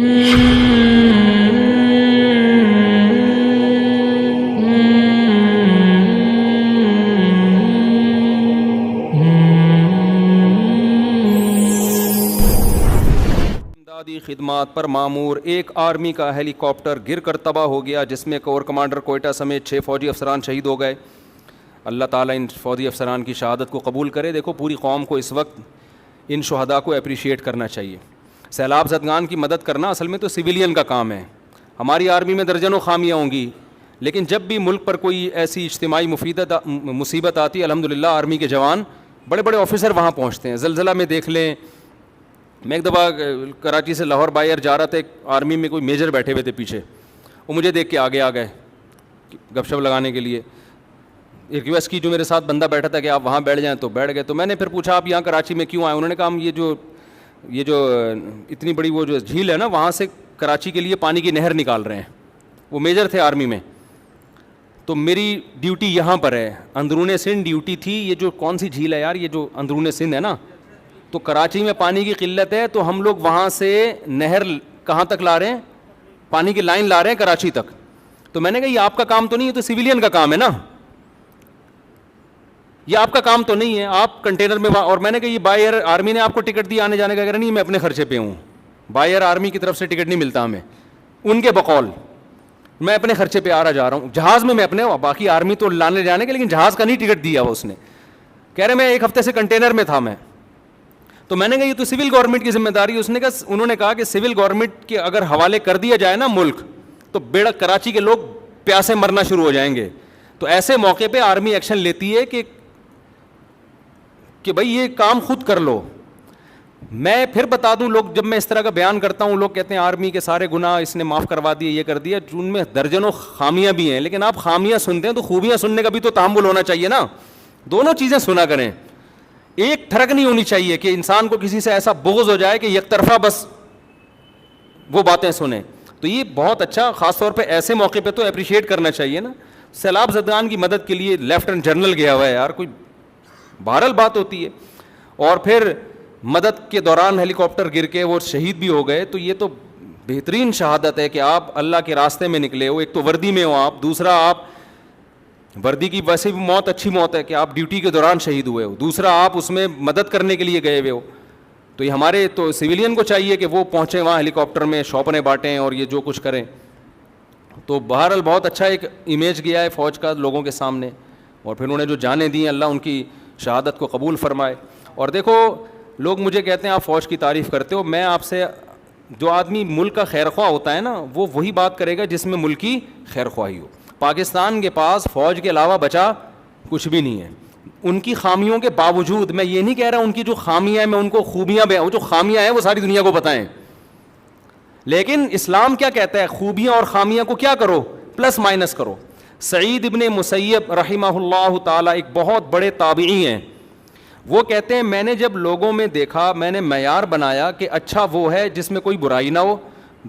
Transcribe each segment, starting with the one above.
امدادی خدمات پر معمور ایک آرمی کا ہیلی کاپٹر گر کر تباہ ہو گیا، جس میں کور کمانڈر کوئٹہ سمیت 6 فوجی افسران شہید ہو گئے۔ اللہ تعالیٰ ان فوجی افسران کی شہادت کو قبول کرے۔ دیکھو پوری قوم کو اس وقت ان شہداء کو اپریشیٹ کرنا چاہیے۔ سیلاب زدگان کی مدد کرنا اصل میں تو سویلین کا کام ہے۔ ہماری آرمی میں درجنوں خامیاں ہوں گی، لیکن جب بھی ملک پر کوئی ایسی اجتماعی مصیبت آتی ہے، الحمدللہ آرمی کے جوان بڑے بڑے آفیسر وہاں پہنچتے ہیں۔ زلزلہ میں دیکھ لیں، میں ایک دفعہ کراچی سے لاہور بائی ایئر جا رہا تھا، ایک آرمی میں کوئی میجر بیٹھے ہوئے تھے پیچھے، وہ مجھے دیکھ کے آگے آ گئے گپ شپ لگانے کے لیے۔ ریکویسٹ کی جو میرے ساتھ بندہ بیٹھا تھا کہ آپ وہاں بیٹھ جائیں، تو بیٹھ گئے۔ تو میں نے پھر پوچھا آپ یہاں کراچی میں کیوں آئے؟ انہوں نے کہا ہم یہ جو اتنی بڑی وہ جو جھیل ہے نا، وہاں سے کراچی کے لیے پانی کی نہر نکال رہے ہیں۔ وہ میجر تھے آرمی میں۔ تو میری ڈیوٹی یہاں پر ہے، اندرون سندھ ڈیوٹی تھی۔ یہ جو کون سی جھیل ہے یار، یہ جو اندرون سندھ ہے نا، تو کراچی میں پانی کی قلت ہے، تو ہم لوگ وہاں سے نہر کہاں تک لا رہے ہیں، پانی کی لائن لا رہے ہیں کراچی تک۔ تو میں نے کہا یہ آپ کا کام تو نہیں، یہ تو سویلین کا کام ہے نا، یہ آپ کا کام تو نہیں ہے، آپ کنٹینر میں۔ اور میں نے کہا یہ بائی ایئر آرمی نے آپ کو ٹکٹ دیا آنے جانے کا؟ نہیں، میں اپنے خرچے پہ ہوں، بائی ایئر آرمی کی طرف سے ٹکٹ نہیں ملتا ہمیں، ان کے بقول میں اپنے خرچے پہ آ رہا جا رہا ہوں جہاز میں اپنے، باقی آرمی تو لانے جانے کے، لیکن جہاز کا نہیں ٹکٹ دیا وہ اس نے۔ کہہ رہے میں 1 ہفتے سے کنٹینر میں تھا میں۔ تو میں نے کہا یہ تو سول گورنمنٹ کی ذمہ داری ہے۔ انہوں نے کہا کہ سول گورنمنٹ کے اگر حوالے کر دیا جائے نا ملک، تو بیڑا کراچی کے لوگ پیاسے مرنا شروع ہو جائیں گے۔ تو ایسے موقع پہ آرمی ایکشن لیتی ہے کہ بھائی یہ کام خود کر لو۔ میں پھر بتا دوں، لوگ جب میں اس طرح کا بیان کرتا ہوں، لوگ کہتے ہیں آرمی کے سارے گناہ اس نے معاف کروا دیے، یہ کر دیا۔ ان میں درجنوں خامیاں بھی ہیں، لیکن آپ خامیاں سنتے ہیں تو خوبیاں سننے کا بھی تو تحمل ہونا چاہیے نا، دونوں چیزیں سنا کریں۔ ایک تھرک نہیں ہونی چاہیے کہ انسان کو کسی سے ایسا بغض ہو جائے کہ یک طرفہ بس وہ باتیں سنیں۔ تو یہ بہت اچھا، خاص طور پہ ایسے موقع پہ تو اپریشیٹ کرنا چاہیے نا۔ سیلاب زدگان کی مدد کے لیے لیفٹنٹ جنرل گیا ہوا ہے یار، کوئی بہرحال بات ہوتی ہے۔ اور پھر مدد کے دوران ہیلی کاپٹر گر کے وہ شہید بھی ہو گئے، تو یہ تو بہترین شہادت ہے کہ آپ اللہ کے راستے میں نکلے ہو۔ ایک تو وردی میں ہو آپ، دوسرا آپ وردی کی ویسے بھی موت اچھی موت ہے کہ آپ ڈیوٹی کے دوران شہید ہوئے ہو، دوسرا آپ اس میں مدد کرنے کے لیے گئے ہوئے ہو۔ تو یہ ہمارے تو سویلین کو چاہیے کہ وہ پہنچے وہاں ہیلی کاپٹر میں، شوپنیں بانٹیں اور یہ جو کچھ کریں۔ تو بہرحال بہت اچھا ایک امیج گیا ہے فوج کا لوگوں کے سامنے، اور پھر انہوں نے جو جانیں دی، اللہ ان کی شہادت کو قبول فرمائے۔ اور دیکھو لوگ مجھے کہتے ہیں آپ فوج کی تعریف کرتے ہو، میں آپ سے، جو آدمی ملک کا خیر خواہ ہوتا ہے نا، وہ وہی بات کرے گا جس میں ملک کی خیر خواہی ہو۔ پاکستان کے پاس فوج کے علاوہ بچا کچھ بھی نہیں ہے۔ ان کی خامیوں کے باوجود، میں یہ نہیں کہہ رہا ان کی جو خامیاں ہیں میں ان کو خوبیاں وہ جو خامیاں ہیں وہ ساری دنیا کو بتائیں، لیکن اسلام کیا کہتا ہے؟ خوبیاں اور خامیاں کو کیا کرو؟ پلس مائنس کرو۔ سعید ابن مسیب رحمہ اللہ تعالی ایک بہت بڑے تابعی ہیں، وہ کہتے ہیں میں نے جب لوگوں میں دیکھا، میں نے معیار بنایا کہ اچھا وہ ہے جس میں کوئی برائی نہ ہو،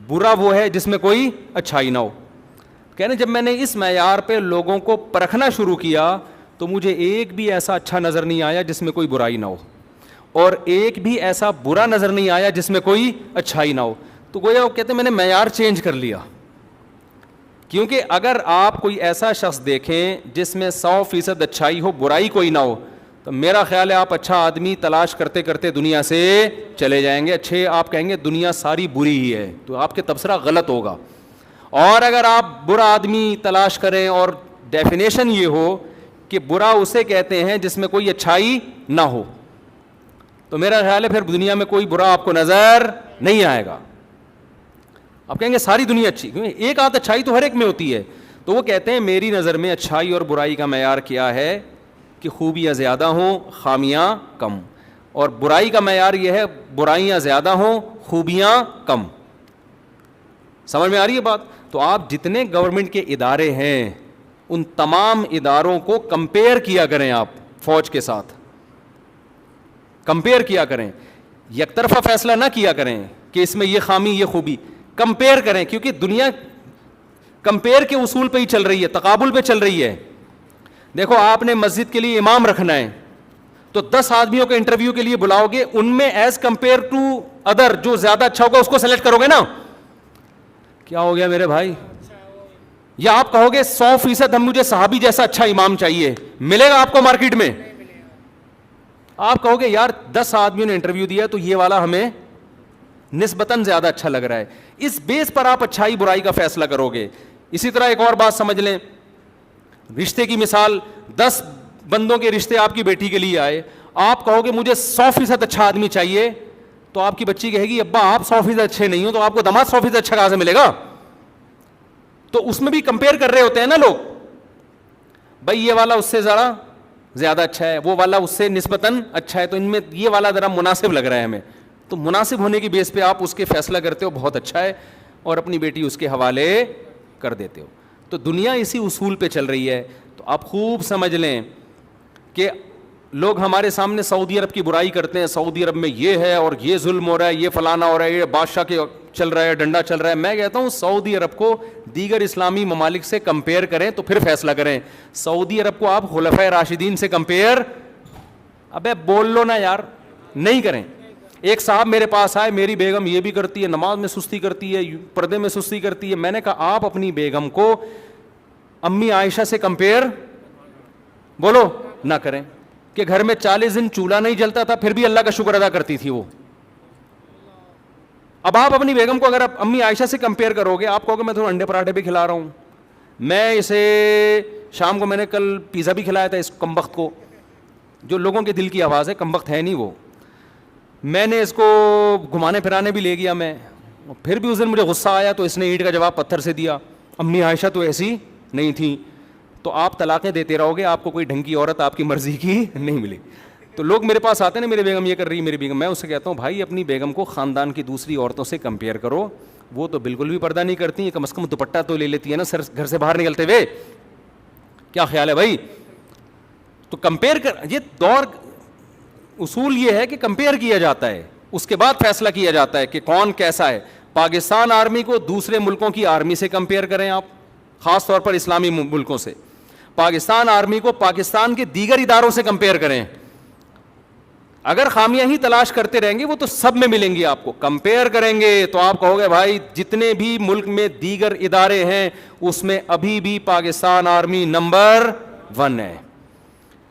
برا وہ ہے جس میں کوئی اچھائی نہ ہو۔ کہنے جب میں نے اس معیار پہ لوگوں کو پرکھنا شروع کیا تو مجھے ایک بھی ایسا اچھا نظر نہیں آیا جس میں کوئی برائی نہ ہو، اور ایک بھی ایسا برا نظر نہیں آیا جس میں کوئی اچھائی نہ ہو۔ تو گویا وہ کہتے ہیں میں نے معیار چینج کر لیا، کیونکہ اگر آپ کوئی ایسا شخص دیکھیں جس میں 100% اچھائی ہو، برائی کوئی نہ ہو، تو میرا خیال ہے آپ اچھا آدمی تلاش کرتے کرتے دنیا سے چلے جائیں گے۔ اچھے آپ کہیں گے دنیا ساری بری ہی ہے، تو آپ کے تبصرہ غلط ہوگا۔ اور اگر آپ برا آدمی تلاش کریں اور ڈیفینیشن یہ ہو کہ برا اسے کہتے ہیں جس میں کوئی اچھائی نہ ہو، تو میرا خیال ہے پھر دنیا میں کوئی برا آپ کو نظر نہیں آئے گا۔ آپ کہیں گے ساری دنیا اچھی، کیونکہ ایک آدھ اچھائی تو ہر ایک میں ہوتی ہے۔ تو وہ کہتے ہیں میری نظر میں اچھائی اور برائی کا معیار کیا ہے کہ خوبیاں زیادہ ہوں، خامیاں کم، اور برائی کا معیار یہ ہے برائیاں زیادہ ہوں، خوبیاں کم۔ سمجھ میں آ رہی ہے بات؟ تو آپ جتنے گورنمنٹ کے ادارے ہیں ان تمام اداروں کو کمپیئر کیا کریں، آپ فوج کے ساتھ کمپیئر کیا کریں، یک طرفہ فیصلہ نہ کیا کریں کہ اس میں یہ خامی یہ خوبی، کمپیئر کریں، کیونکہ دنیا کمپیئر کے اصول پہ ہی چل رہی ہے، تقابل پہ چل رہی ہے۔ دیکھو آپ نے مسجد کے لیے امام رکھنا ہے تو 10 آدمیوں کے انٹرویو کے لیے بلاؤ گے، ان میں ایز کمپیئر ٹو ادر جو زیادہ اچھا ہوگا اس کو سلیکٹ کرو گے نا۔ کیا ہو گیا میرے بھائی؟ یا آپ کہو گے 100% ہم مجھے صحابی جیسا اچھا امام چاہیے، ملے گا آپ کو مارکیٹ میں؟ آپ کہو گے یار 10 آدمیوں نے انٹرویو دیا تو یہ والا ہمیں نسبتاً زیادہ اچھا لگ رہا ہے. اس بیس پر آپ اچھائی برائی کا فیصلہ کرو گے. اسی طرح ایک اور بات سمجھ لیں، رشتے کی مثال، 10 بندوں کے رشتے آپ کی بیٹی کے لیے آئے، آپ کہو گے مجھے 100% اچھا آدمی چاہیے، تو آپ کی بچی کہے گی ابا آپ 100% اچھے نہیں ہو تو آپ کو داماد 100% اچھا کہاں سے ملے گا؟ تو اس میں بھی کمپیئر کر رہے ہوتے ہیں نا لوگ، بھائی یہ والا اس سے ذرا زیادہ اچھا ہے، وہ والا اس سے نسبتاً اچھا ہے، تو ان میں یہ والا ذرا مناسب لگ رہا ہے ہمیں. تو مناسب ہونے کی بیس پہ آپ اس کے فیصلہ کرتے ہو بہت اچھا ہے، اور اپنی بیٹی اس کے حوالے کر دیتے ہو. تو دنیا اسی اصول پہ چل رہی ہے. تو آپ خوب سمجھ لیں کہ لوگ ہمارے سامنے سعودی عرب کی برائی کرتے ہیں، سعودی عرب میں یہ ہے اور یہ ظلم ہو رہا ہے، یہ فلانا ہو رہا ہے، یہ بادشاہ کے چل رہا ہے، ڈنڈا چل رہا ہے. میں کہتا ہوں سعودی عرب کو دیگر اسلامی ممالک سے کمپیئر کریں تو پھر فیصلہ کریں. سعودی عرب کو آپ خلفائے راشدین سے کمپیئر، ابے بول لو نا یار، نہیں کریں. ایک صاحب میرے پاس آئے، میری بیگم یہ بھی کرتی ہے، نماز میں سستی کرتی ہے، پردے میں سستی کرتی ہے. میں نے کہا آپ اپنی بیگم کو امی عائشہ سے کمپیئر بولو نہ کریں، کہ گھر میں 40 دن چولہا نہیں جلتا تھا پھر بھی اللہ کا شکر ادا کرتی تھی وہ. اب آپ اپنی بیگم کو اگر آپ امی عائشہ سے کمپیئر کرو گے، آپ کہو گے میں تمہیں انڈے پراٹھے بھی کھلا رہا ہوں، میں اسے شام کو میں نے کل پیزا بھی کھلایا تھا اس کمبخت کو، جو لوگوں کے دل کی آواز ہے، کمبخت ہے نہیں وہ، میں نے اس کو گھمانے پھرانے بھی لے گیا میں، پھر بھی اس دن مجھے غصہ آیا تو اس نے اینٹ کا جواب پتھر سے دیا، امی عائشہ تو ایسی نہیں تھی. تو آپ طلاقیں دیتے رہو گے، آپ کو کوئی ڈھنگ کی عورت آپ کی مرضی کی نہیں ملی. تو لوگ میرے پاس آتے ہیں نا، میری بیگم یہ کر رہی ہے، میری بیگم، میں اسے کہتا ہوں بھائی اپنی بیگم کو خاندان کی دوسری عورتوں سے کمپیئر کرو، وہ تو بالکل بھی پردہ نہیں کرتی ہیں، کم از کم دوپٹہ تو لے لیتی ہے نا سر گھر سے باہر نکلتے ہوئے. کیا خیال ہے بھائی؟ تو کمپیئر کر، یہ دور اصول یہ ہے کہ کمپیئر کیا جاتا ہے، اس کے بعد فیصلہ کیا جاتا ہے کہ کون کیسا ہے. پاکستان آرمی کو دوسرے ملکوں کی آرمی سے کمپیئر کریں آپ، خاص طور پر اسلامی ملکوں سے. پاکستان آرمی کو پاکستان کے دیگر اداروں سے کمپیئر کریں. اگر خامیاں ہی تلاش کرتے رہیں گے وہ تو سب میں ملیں گی آپ کو. کمپیئر کریں گے تو آپ کہو گے بھائی جتنے بھی ملک میں دیگر ادارے ہیں اس میں ابھی بھی پاکستان آرمی نمبر 1 ہے.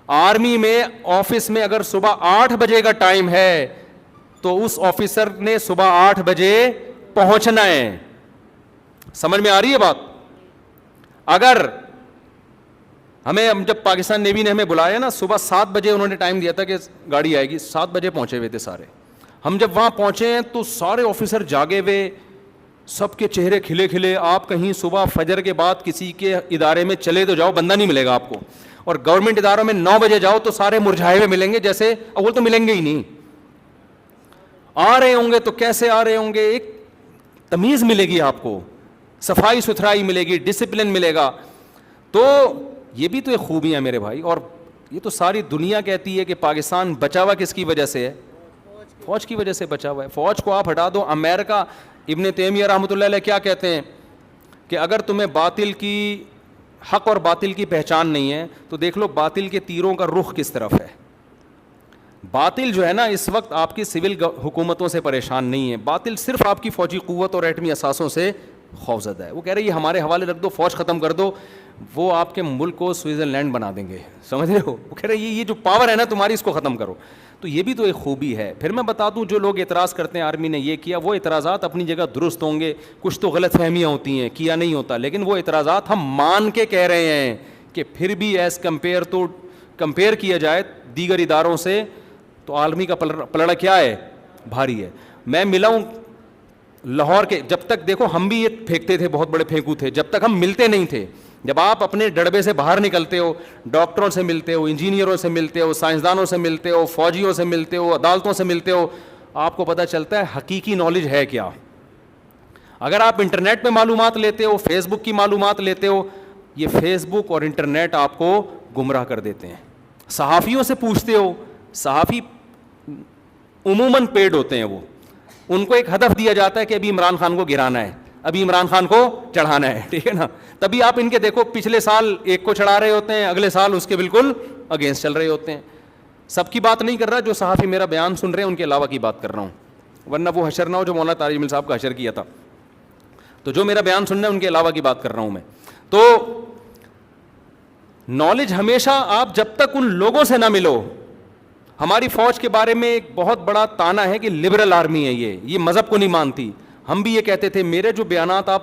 آرمی میں آفس میں اگر صبح 8 بجے کا ٹائم ہے تو اس آفیسر نے صبح 8 بجے پہنچنا ہے. سمجھ میں آ رہی ہے بات؟ اگر ہمیں جب پاکستان نیوی نے ہمیں بلایا نا، صبح 7 بجے انہوں نے ٹائم دیا تھا کہ گاڑی آئے گی، 7 بجے پہنچے ہوئے تھے سارے. ہم جب وہاں پہنچے ہیں تو سارے آفیسر جاگے ہوئے، سب کے چہرے کھلے کھلے. آپ کہیں صبح فجر کے بعد کسی کے ادارے میں چلے تو جاؤ، بندہ نہیں ملے گا آپ کو. اور گورنمنٹ اداروں میں 9 بجے جاؤ تو سارے مرجھائے ہوئے ملیں گے، جیسے اول تو ملیں گے ہی نہیں، آ رہے ہوں گے تو کیسے آ رہے ہوں گے. ایک تمیز ملے گی آپ کو، صفائی ستھرائی ملے گی، ڈسپلن ملے گا. تو یہ بھی تو ایک خوبی ہے میرے بھائی. اور یہ تو ساری دنیا کہتی ہے کہ پاکستان بچا ہوا کس کی وجہ سے ہے؟ فوج کی وجہ سے بچا ہوا ہے. فوج کو آپ ہٹا دو. امریکہ، ابن تیمیہ رحمۃ اللہ علیہ کیا کہتے ہیں کہ اگر تمہیں باطل کی، حق اور باطل کی پہچان نہیں ہے تو دیکھ لو باطل کے تیروں کا رخ کس طرف ہے. باطل جو ہے نا اس وقت آپ کی سول حکومتوں سے پریشان نہیں ہے، باطل صرف آپ کی فوجی قوت اور ایٹمی اثاثوں سے خوفزدہ ہے. وہ کہہ رہے یہ ہمارے حوالے رکھ دو، فوج ختم کر دو، وہ آپ کے ملک کو سوئٹزرلینڈ بنا دیں گے. سمجھ رہے ہو؟ وہ کہہ رہے یہ جو پاور ہے نا تمہاری، اس کو ختم کرو. تو یہ بھی تو ایک خوبی ہے. پھر میں بتا دوں جو لوگ اعتراض کرتے ہیں آرمی نے یہ کیا، وہ اعتراضات اپنی جگہ درست ہوں گے. کچھ تو غلط فہمیاں ہوتی ہیں، کیا نہیں ہوتا، لیکن وہ اعتراضات ہم مان کے کہہ رہے ہیں کہ پھر بھی ایز کمپیئر تو کمپیئر کیا جائے دیگر اداروں سے تو عالمی کا پلڑا کیا ہے؟ بھاری ہے. میں ملا ہوں لاہور کے، جب تک دیکھو ہم بھی یہ پھینکتے تھے، بہت بڑے پھینکو تھے، جب تک ہم ملتے نہیں تھے. جب آپ اپنے ڈڑبے سے باہر نکلتے ہو، ڈاکٹروں سے ملتے ہو، انجینئروں سے ملتے ہو، سائنسدانوں سے ملتے ہو، فوجیوں سے ملتے ہو، عدالتوں سے ملتے ہو، آپ کو پتہ چلتا ہے حقیقی نالج ہے کیا. اگر آپ انٹرنیٹ پہ معلومات لیتے ہو، فیس بک کی معلومات لیتے ہو، یہ فیس بک اور انٹرنیٹ آپ کو گمراہ کر دیتے ہیں. صحافیوں سے پوچھتے ہو، صحافی عموماً پیڈ ہوتے ہیں، وہ ان کو ایک ہدف دیا جاتا ہے کہ ابھی عمران خان کو گرانا ہے، ابھی عمران خان کو چڑھانا ہے، ٹھیک ہے نا. تبھی آپ ان کے دیکھو پچھلے سال ایک کو چڑھا رہے ہوتے ہیں، اگلے سال اس کے بالکل اگینسٹ چل رہے ہوتے ہیں. سب کی بات نہیں کر رہا، جو صحافی میرا بیان سن رہے ہیں ان کے علاوہ کی بات کر رہا ہوں، ورنہ وہ حشر نہ ہو جو مولانا طارق جمیل صاحب کا حشر کیا تھا. تو جو میرا بیان سننا ہے ان کے علاوہ کی بات کر رہا ہوں میں. تو نالج ہمیشہ آپ جب تک ان لوگوں سے نہ ملو. ہماری فوج کے بارے میں ایک بہت بڑا تانا ہے کہ لبرل آرمی ہے, یہ مذہب کو نہیں مانتی. ہم بھی یہ کہتے تھے, میرے جو بیانات آپ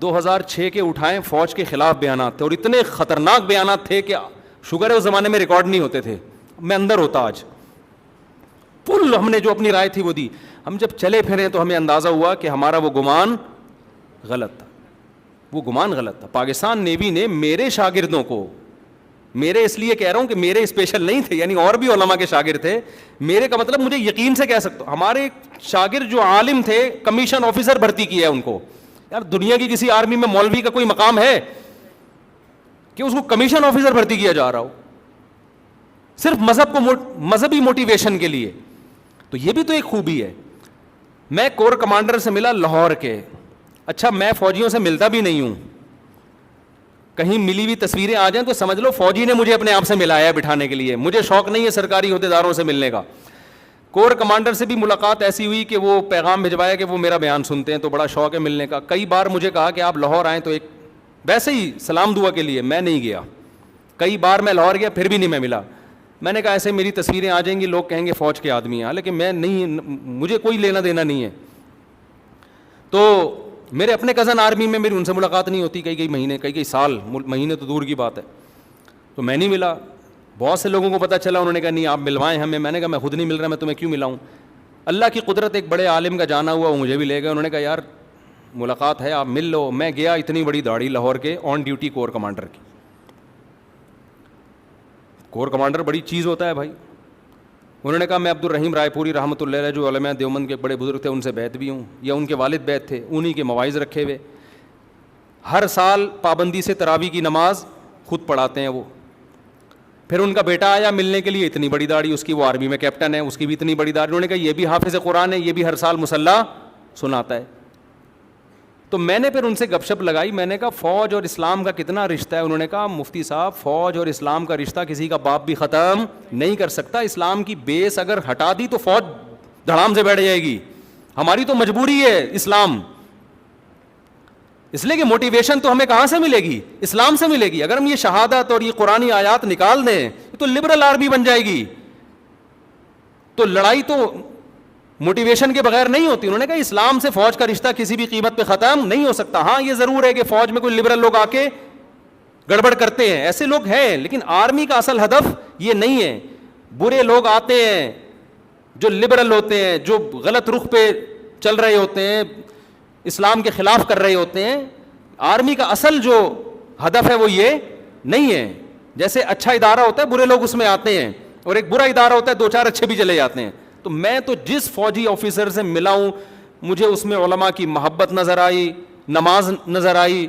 2006 کے اٹھائیں فوج کے خلاف بیانات تھے, اور اتنے خطرناک بیانات تھے کہ شگر ہے اس زمانے میں ریکارڈ نہیں ہوتے تھے, میں اندر ہوتا آج. پل ہم نے جو اپنی رائے تھی وہ دی. ہم جب چلے پھرے تو ہمیں اندازہ ہوا کہ ہمارا وہ گمان غلط تھا, وہ گمان غلط تھا. پاکستان نیوی نے میرے شاگردوں کو, میرے اس لیے کہہ رہا ہوں کہ میرے اسپیشل نہیں تھے, یعنی اور بھی علماء کے شاگرد تھے, میرے کا مطلب مجھے یقین سے کہہ سکتا ہوں, ہمارے شاگرد جو عالم تھے کمیشن آفیسر بھرتی کیا ہے ان کو. یار دنیا کی کسی آرمی میں مولوی کا کوئی مقام ہے کہ اس کو کمیشن آفیسر بھرتی کیا جا رہا ہو صرف مذہب کو مذہبی موٹیویشن کے لیے؟ تو یہ بھی تو ایک خوبی ہے. میں کور کمانڈر سے ملا لاہور کے. اچھا میں فوجیوں سے ملتا بھی نہیں ہوں, کہیں ملی ہوئی تصویریں آ جائیں تو سمجھ لو فوجی نے مجھے اپنے آپ سے ملایا ہے بٹھانے کے لیے. مجھے شوق نہیں ہے سرکاری عہدیداروں سے ملنے کا. کور کمانڈر سے بھی ملاقات ایسی ہوئی کہ وہ پیغام بھجوایا کہ وہ میرا بیان سنتے ہیں تو بڑا شوق ہے ملنے کا. کئی بار مجھے کہا کہ آپ لاہور آئیں تو ایک ویسے ہی سلام دعا کے لیے, میں نہیں گیا. کئی بار میں لاہور گیا پھر بھی نہیں میں ملا. میں نے کہا ایسے میری تصویریں آ جائیں گی لوگ کہیں گے فوج کے آدمی ہیں, حالانکہ میں نہیں, مجھے کوئی لینا دینا نہیں ہے. تو میرے اپنے کزن آرمی میں میری ان سے ملاقات نہیں ہوتی کئی مہینے, کئی سال, مہینے تو دور کی بات ہے. تو میں نہیں ملا. بہت سے لوگوں کو پتہ چلا, انہوں نے کہا نہیں آپ ملوائیں ہمیں. میں نے کہا میں خود نہیں مل رہا, میں تمہیں کیوں ملاؤں. اللہ کی قدرت, ایک بڑے عالم کا جانا ہوا وہ مجھے بھی لے گئے. انہوں نے کہا یار ملاقات ہے آپ مل لو. میں گیا, اتنی بڑی داڑھی لاہور کے آن ڈیوٹی کور کمانڈر کی. کور کمانڈر بڑی چیز ہوتا ہے بھائی. انہوں نے کہا میں عبد الرحیم رائے پوری رحمۃ اللہ علیہ جو علماء دیوبند کے بڑے بزرگ تھے ان سے بیعت بھی ہوں, یا ان کے والد بیعت تھے, انہی کے مواعظ رکھے ہوئے. ہر سال پابندی سے تراویح کی نماز خود پڑھاتے ہیں وہ. پھر ان کا بیٹا آیا ملنے کے لیے, اتنی بڑی داڑھی اس کی, وہ آرمی میں کیپٹن ہے, اس کی بھی اتنی بڑی داڑھی. انہوں نے کہا یہ بھی حافظ قرآن ہے, یہ بھی ہر سال مصلی سناتا ہے. تو میں نے پھر ان سے گپ شپ لگائی. میں نے کہا فوج اور اسلام کا کتنا رشتہ ہے؟ انہوں نے کہا مفتی صاحب فوج اور اسلام کا رشتہ کسی کا باپ بھی ختم نہیں کر سکتا. اسلام کی بیس اگر ہٹا دی تو فوج دھڑام سے بیٹھ جائے گی. ہماری تو مجبوری ہے اسلام, اس لیے کہ موٹیویشن تو ہمیں کہاں سے ملے گی؟ اسلام سے ملے گی. اگر ہم یہ شہادت اور یہ قرآنی آیات نکال دیں تو لبرل آرمی بن جائے گی. تو لڑائی تو موٹیویشن کے بغیر نہیں ہوتی. انہوں نے کہا اسلام سے فوج کا رشتہ کسی بھی قیمت پہ ختم نہیں ہو سکتا. ہاں یہ ضرور ہے کہ فوج میں کوئی لبرل لوگ آ کے گڑبڑ کرتے ہیں, ایسے لوگ ہیں, لیکن آرمی کا اصل ہدف یہ نہیں ہے. برے لوگ آتے ہیں جو لبرل ہوتے ہیں, جو غلط رخ پہ چل رہے ہوتے ہیں, اسلام کے خلاف کر رہے ہوتے ہیں. آرمی کا اصل جو ہدف ہے وہ یہ نہیں ہے. جیسے اچھا ادارہ ہوتا ہے برے لوگ اس میں آتے ہیں, اور ایک برا ادارہ ہوتا ہے دو چار اچھے بھی چلے جاتے ہیں. تو میں تو جس فوجی آفیسر سے ملا ہوں مجھے اس میں علماء کی محبت نظر آئی, نماز نظر آئی.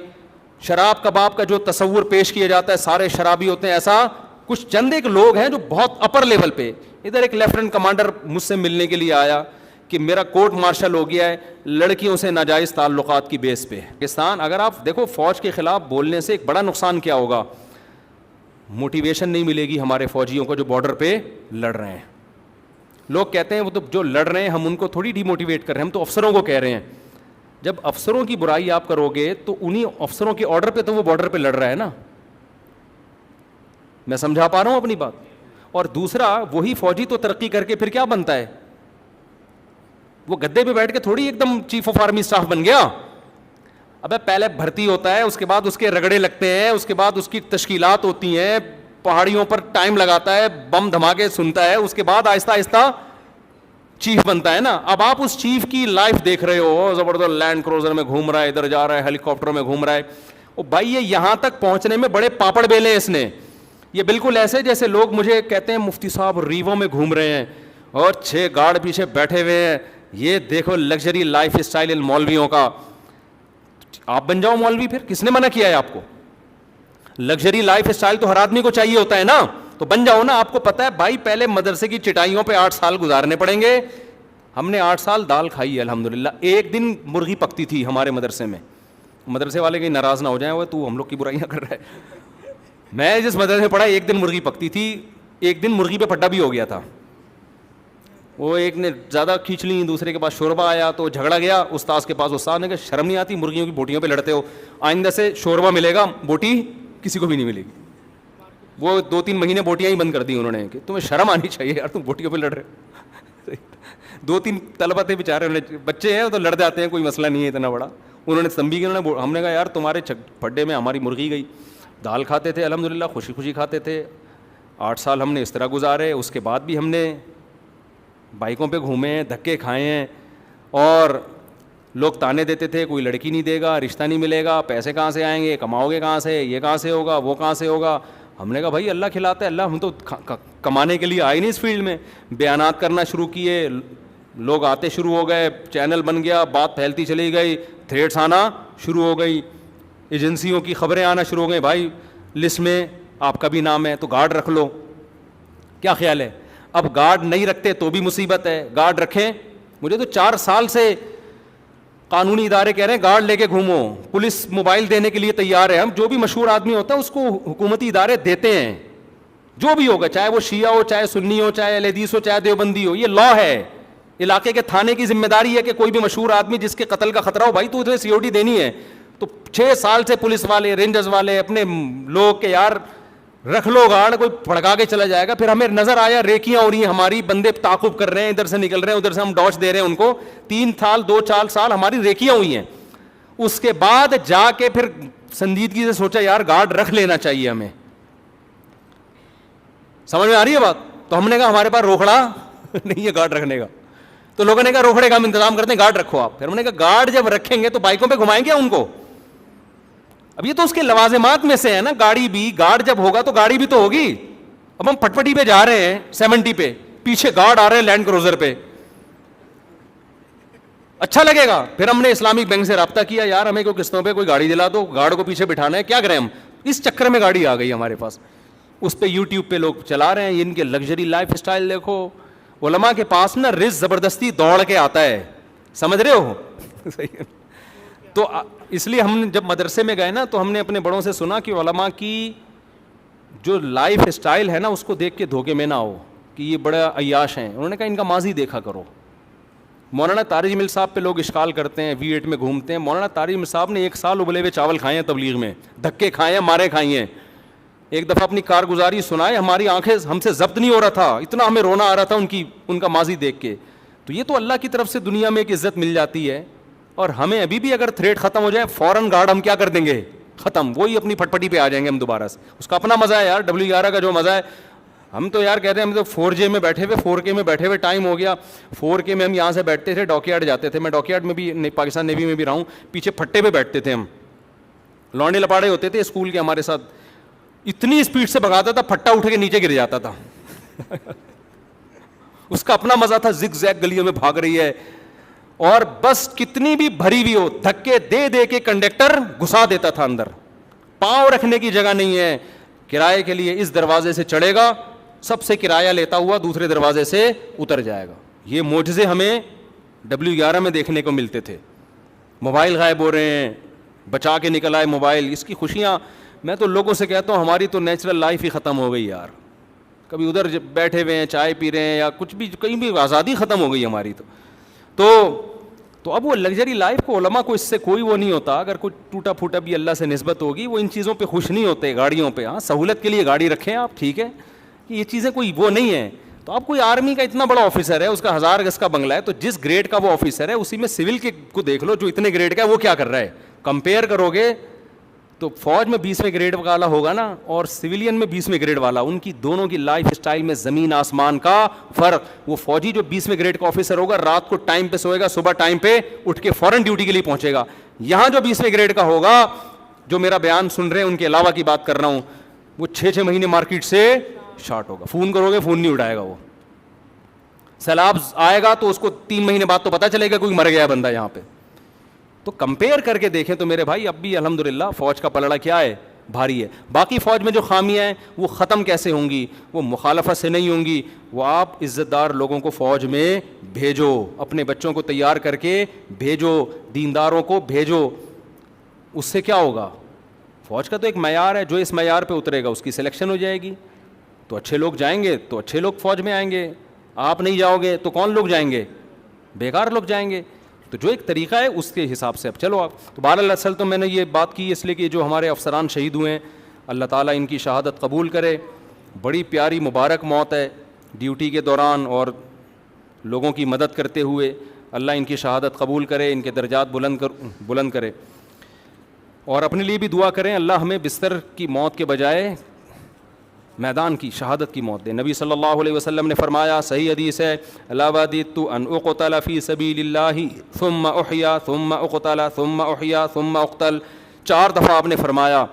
شراب کباب کا جو تصور پیش کیا جاتا ہے سارے شرابی ہوتے ہیں, ایسا کچھ چند ایک لوگ ہیں جو بہت اپر لیول پہ. ادھر ایک لیفٹیننٹ کمانڈر مجھ سے ملنے کے لیے آیا کہ میرا کورٹ مارشل ہو گیا ہے لڑکیوں سے ناجائز تعلقات کی بیس پہ. پاکستان اگر آپ دیکھو فوج کے خلاف بولنے سے ایک بڑا نقصان کیا ہوگا, موٹیویشن نہیں ملے گی ہمارے فوجیوں کو جو بارڈر پہ لڑ رہے ہیں. لوگ کہتے ہیں وہ تو جو لڑ رہے ہیں ہم ان کو تھوڑی ڈی موٹیویٹ کر رہے ہیں, ہم تو افسروں کو کہہ رہے ہیں. جب افسروں کی برائی آپ کرو گے تو انہی افسروں کے آرڈر پہ تو وہ بارڈر پہ لڑ رہا ہے نا. میں سمجھا پا رہا ہوں اپنی بات. اور دوسرا وہی فوجی تو ترقی کر کے پھر کیا بنتا ہے, وہ گدے پہ بیٹھ کے تھوڑی ایک دم چیف آف آرمی اسٹاف بن گیا. ابے پہلے بھرتی ہوتا ہے, اس کے بعد اس کے رگڑے لگتے ہیں, اس کے بعد اس کی تشکیلات ہوتی ہیں, پہاڑیوں پر ٹائم لگاتا ہے, بم دھماکے سنتا ہے, اس کے بعد آہستہ آہستہ چیف بنتا ہے نا. اب آپ اس چیف کی لائف دیکھ رہے ہو, زبردست لینڈ کروزر میں گھوم رہا ہے, ادھر جا رہا ہے, ہیلی کاپٹر میں گھوم رہا ہے. او بھائی یہ یہاں تک پہنچنے میں بڑے پاپڑ بیلے ہیں اس نے. یہ بالکل ایسے جیسے لوگ مجھے کہتے ہیں مفتی صاحب ریوو میں گھوم رہے ہیں اور 6 گارڈ پیچھے بیٹھے ہوئے ہیں, یہ دیکھو لگژری لائف اسٹائل ان مولویوں کا. آپ بن جاؤ مولوی, پھر کس نے منع کیا ہے آپ کو؟ لگژری لائف اسٹائل تو ہر آدمی کو چاہیے ہوتا ہے نا, تو بن جاؤ نا. آپ کو پتا ہے بھائی پہلے مدرسے کی چٹائیوں پہ 8 سال گزارنے پڑیں گے. ہم نے 8 سال دال کھائی ہے الحمدللہ. ایک دن مرغی پکتی تھی ہمارے مدرسے میں. مدرسے والے کہیں ناراض نہ ہو جائیں, وہ تو ہم لوگ کی برائیاں کر رہا ہے. میں جس مدرسے میں پڑھا ایک دن مرغی پکتی تھی, ایک دن مرغی پہ پڈا بھی ہو گیا تھا. وہ ایک نے زیادہ کھینچ لی, دوسرے کے پاس شوربہ آیا تو جھگڑا گیا استاذ کے پاس. استاد نے کہا شرم نہیں آتی, مرغیوں کی بوٹیوں پہ لڑتے ہو, آئندہ سے شوربہ ملے گا, بوٹی کسی کو بھی نہیں ملے گی. وہ 2-3 مہینے بوٹیاں ہی بند کر دی انہوں نے کہ تمہیں شرم آنی چاہیے یار, تم بوٹیوں پہ لڑ رہے ہو. 2-3 طلبہ تھے بیچارے, بچے ہیں تو لڑ جاتے ہیں, کوئی مسئلہ نہیں ہے اتنا بڑا. انہوں نے تنبیہ کی, ہم نے کہا یار تمہارے پڈے میں ہماری مرغی گئی. دال کھاتے تھے الحمدللہ, خوشی خوشی کھاتے تھے. 8 سال ہم نے اس طرح گزارے. اس کے بعد بھی ہم نے بائکوں پہ گھومے ہیں, دھکے کھائے ہیں, اور لوگ تانے دیتے تھے کوئی لڑکی نہیں دے گا, رشتہ نہیں ملے گا, پیسے کہاں سے آئیں گے, کماؤ گے کہاں سے, یہ کہاں سے ہوگا, وہ کہاں سے ہوگا. ہم نے کہا بھائی اللہ کھلاتا ہے, اللہ, ہم تو کمانے کے لیے آئے نہیں اس فیلڈ میں. بیانات کرنا شروع کیے, لوگ آتے شروع ہو گئے, چینل بن گیا, بات پھیلتی چلی گئی, تھریٹس آنا شروع ہو گئی, ایجنسیوں کی خبریں آنا شروع ہو گئی, بھائی لسٹ میں آپ کا بھی نام ہے تو گارڈ رکھ لو. کیا خیال ہے؟ اب گارڈ نہیں رکھتے تو بھی مصیبت ہے, گارڈ رکھیں. مجھے تو 4 سال سے قانونی ادارے کہہ رہے ہیں گارڈ لے کے گھومو, پولیس موبائل دینے کے لیے تیار ہے. ہم جو بھی مشہور آدمی ہوتا ہے اس کو حکومتی ادارے دیتے ہیں, جو بھی ہوگا, چاہے وہ شیعہ ہو, چاہے سنی ہو, چاہے اہل حدیث ہو, چاہے دیوبندی ہو. یہ لا ہے, علاقے کے تھانے کی ذمہ داری ہے کہ کوئی بھی مشہور آدمی جس کے قتل کا خطرہ ہو, بھائی تو ادھر سیکورٹی دینی ہے. تو 6 سال سے پولیس والے, رینجرز والے, اپنے لوگ کے یار رکھ لو گارڈ, کوئی پھڑکا کے چلا جائے گا. پھر ہمیں نظر آیا ریکیاں ہو رہی ہیں ہماری, بندے تعاقب کر رہے ہیں, ادھر سے نکل رہے ہیں, ادھر سے ہم ڈاش دے رہے ہیں ان کو. 3 سال 2-4 سال ہماری ریکیاں ہوئی ہیں. اس کے بعد جا کے پھر سنجیدگی سے سوچا یار گارڈ رکھ لینا چاہیے ہمیں. سمجھ میں آ رہی ہے بات؟ تو ہم نے کہا ہمارے پاس روکڑا نہیں ہے گارڈ رکھنے کا. تو لوگوں نے کہا روکڑے کا ہم انتظام کرتے ہیں, گارڈ رکھو آپ. پھر ہم نے کہا گارڈ جب رکھیں گے تو بائکوں پہ گھمائیں گے ان کو. اب یہ تو اس کے لوازمات میں سے ہے نا, گاڑی بھی, گارڈ جب ہوگا تو گاڑی بھی تو ہوگی. اب ہم پٹپٹی پہ جا رہے ہیں 70 پہ, پیچھے گارڈ آ رہے ہیں لینڈ کروزر پہ, اچھا لگے گا؟ پھر ہم نے اسلامک بینک سے رابطہ کیا, یار ہمیں کوئی قسطوں پہ کوئی گاڑی دلا دو, گارڈ کو پیچھے بٹھانا ہے, کیا کریں ہم. اس چکر میں گاڑی آ گئی ہمارے پاس. اس پہ یوٹیوب پہ لوگ چلا رہے ہیں, ان کے لگژری لائف اسٹائل دیکھو. علماء کے پاس نا رزق زبردستی دوڑ کے آتا ہے, سمجھ رہے ہو؟ تو اس لیے ہم جب مدرسے میں گئے نا تو ہم نے اپنے بڑوں سے سنا کہ علماء کی جو لائف اسٹائل ہے نا اس کو دیکھ کے دھوکے میں نہ ہو کہ یہ بڑے عیاش ہیں. انہوں نے کہا ان کا ماضی دیکھا کرو. مولانا طارق مل صاحب پہ لوگ اشکال کرتے ہیں, V8 میں گھومتے ہیں. مولانا طارق مل صاحب نے 1 سال ابلے ہوئے چاول کھائے ہیں تبلیغ میں, دھکے کھائے ہیں, مارے کھائی ہیں. ایک دفعہ اپنی کارگزاری سنائے, ہماری آنکھیں ہم سے ضبط نہیں ہو رہا تھا, اتنا ہمیں رونا آ رہا تھا ان کا ماضی دیکھ کے. تو یہ تو اللہ کی طرف سے دنیا میں ایک عزت مل جاتی ہے. اور ہمیں ابھی بھی اگر تھریٹ ختم ہو جائے فوراً گارڈ ہم کیا کر دیں گے, ختم, وہی اپنی پٹپٹی پہ آ جائیں گے ہم دوبارہ سے. اس کا اپنا مزہ ہے یار, W11 کا جو مزہ ہے. ہم تو یار کہتے ہیں ہم تو 4J میں بیٹھے ہوئے, 4K میں بیٹھے ہوئے ٹائم ہو گیا. 4K میں ہم یہاں سے بیٹھتے تھے, ڈاک یارڈ جاتے تھے. میں ڈاک یارڈ میں بھی پاکستان نیوی میں بھی رہا ہوں, پیچھے پھٹے پہ بیٹھتے تھے ہم. لونڈے لپاڑے ہوتے تھے اسکول کے ہمارے ساتھ, اتنی اسپیڈ سے بھگاتا تھا پھٹا اٹھ کے نیچے گر جاتا تھا. اس کا اپنا مزہ تھا, زگ زیگ گلیوں میں بھاگ رہی ہے, اور بس کتنی بھی بھری ہوئی ہو دھکے دے دے کے کنڈکٹر گھسا دیتا تھا اندر. پاؤں رکھنے کی جگہ نہیں ہے, کرائے کے لیے اس دروازے سے چڑھے گا, سب سے کرایہ لیتا ہوا دوسرے دروازے سے اتر جائے گا. یہ معجزے ہمیں W11 میں دیکھنے کو ملتے تھے. موبائل غائب ہو رہے ہیں, بچا کے نکل آئے موبائل, اس کی خوشیاں. میں تو لوگوں سے کہتا ہوں ہماری تو نیچرل لائف ہی ختم ہو گئی یار. کبھی ادھر بیٹھے ہوئے ہیں چائے پی رہے ہیں یا کچھ بھی, کہیں بھی آزادی ختم ہو گئی ہماری. تو اب وہ لگژری لائف کو علماء کو اس سے کوئی وہ نہیں ہوتا. اگر کوئی ٹوٹا پھوٹا بھی اللہ سے نسبت ہوگی, وہ ان چیزوں پہ خوش نہیں ہوتے, گاڑیوں پہ. ہاں سہولت کے لیے گاڑی رکھیں آپ, ٹھیک ہے, یہ چیزیں کوئی وہ نہیں ہیں. تو آپ کوئی آرمی کا اتنا بڑا آفیسر ہے, اس کا 1000 گز کا بنگلہ ہے, تو جس گریڈ کا وہ آفیسر ہے اسی میں سول کے کو دیکھ لو جو اتنے گریڈ کا ہے وہ کیا کر رہا ہے. کمپیئر کرو گے تو فوج میں 20ویں گریڈ والا ہوگا نا, اور سویلین میں 20ویں گریڈ والا, ان کی دونوں کی لائف اسٹائل میں زمین آسمان کا فرق. وہ فوجی جو 20ویں گریڈ کا آفیسر ہوگا رات کو ٹائم پہ سوئے گا, صبح ٹائم پہ اٹھ کے فوراً ڈیوٹی کے لیے پہنچے گا. یہاں جو 20ویں گریڈ کا ہوگا, جو میرا بیان سن رہے ہیں ان کے علاوہ کی بات کر رہا ہوں, وہ 6 مہینے مارکیٹ سے شارٹ ہوگا. فون کرو گے فون نہیں اٹھائے گا. وہ سیلاب آئے گا تو اس کو 3 مہینے بعد تو پتہ چلے گا کوئی مر گیا بندہ یہاں پہ. تو کمپیئر کر کے دیکھیں تو میرے بھائی اب بھی الحمدللہ فوج کا پلڑا کیا ہے, بھاری ہے. باقی فوج میں جو خامیاں ہیں وہ ختم کیسے ہوں گی؟ وہ مخالفت سے نہیں ہوں گی. وہ آپ عزت دار لوگوں کو فوج میں بھیجو, اپنے بچوں کو تیار کر کے بھیجو, دینداروں کو بھیجو. اس سے کیا ہوگا؟ فوج کا تو ایک معیار ہے, جو اس معیار پہ اترے گا اس کی سلیکشن ہو جائے گی. تو اچھے لوگ جائیں گے تو اچھے لوگ فوج میں آئیں گے, آپ نہیں جاؤ گے تو کون لوگ جائیں گے؟ بیکار لوگ جائیں گے. تو جو ایک طریقہ ہے اس کے حساب سے اب چلو آپ. تو بہرحال اصل تو میں نے یہ بات کی اس لیے کہ جو ہمارے افسران شہید ہوئے ہیں اللہ تعالیٰ ان کی شہادت قبول کرے. بڑی پیاری مبارک موت ہے ڈیوٹی کے دوران اور لوگوں کی مدد کرتے ہوئے. اللہ ان کی شہادت قبول کرے, ان کے درجات بلند کرے. اور اپنے لیے بھی دعا کریں اللہ ہمیں بستر کی موت کے بجائے میدان کی شہادت کی موت دے. نبی صلی اللہ علیہ وسلم نے فرمایا, صحیح حدیث ہے, لا وددت ان اقتل فی سبیل اللہ ثم احیا ثم اقتل ثم احیا ثم اقتل. 4 دفعہ آپ نے فرمایا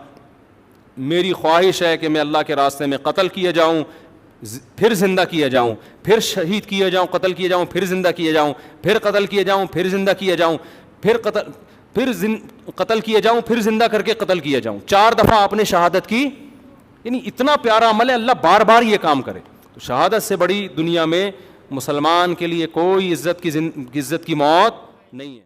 میری خواہش ہے کہ میں اللہ کے راستے میں قتل کیا جاؤں, پھر زندہ کیا جاؤں, پھر شہید کیا جاؤں, قتل کیا جاؤں, پھر زندہ کیا جاؤں, پھر قتل کیا جاؤں, پھر زندہ کیا جاؤں, پھر قتل کیا جاؤں, پھر زندہ کر کے قتل کیا جاؤں. 4 دفعہ آپ نے شہادت کی. یعنی اتنا پیارا عمل ہے, اللہ بار بار یہ کام کرے. تو شہادت سے بڑی دنیا میں مسلمان کے لیے کوئی عزت کی موت نہیں ہے.